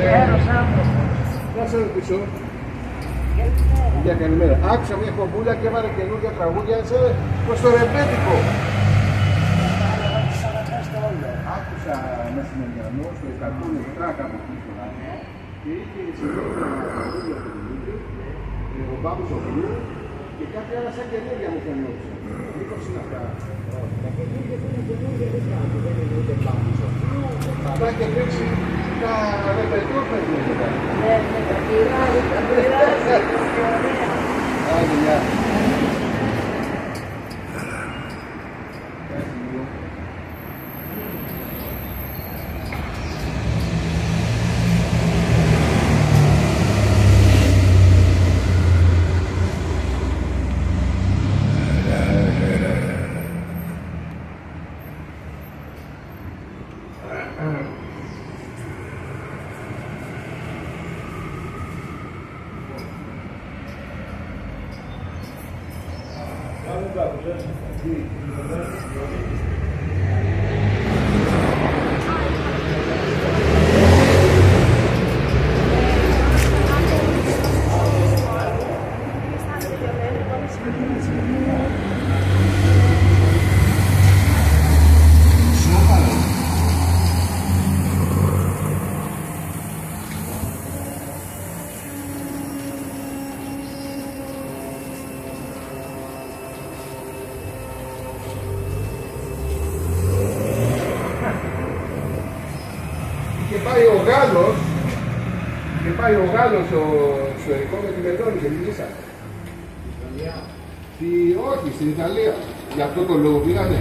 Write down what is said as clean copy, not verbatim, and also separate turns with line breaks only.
Γέρος άνθρωπος.
Να σε ρωτήσω. Για καλημέρα. Άκουσα μια κομπούλα και έβαλε καινούργια τραγούδια προς το ρεμπέτικο. Άκουσα μεσημεριανό στο 107 κάπου πίσω και είχε συγκεκριμένα τραγούδια του Δημήτρη, ο Μπάμπης ο Βλού και κάποια άλλα σαν καινούργια μου φαινόταν. Μήπως είναι αυτά. Τα καινούργια δεν είναι καινούργια, δεν κάνουν, δεν είναι ούτε Μπάμπης ο Βλού. Αυτά και πρίξει τα ρεπετό παιδί.
Ναι, τα πειράζει, τα πειράζει.
Άντε, γεια. Και πάει ο Γάλλος στο ερικό με τη Μελώνη και μιλήσατε. Όχι, στην Ιταλία. Γι' αυτό το λόγο πήγανε.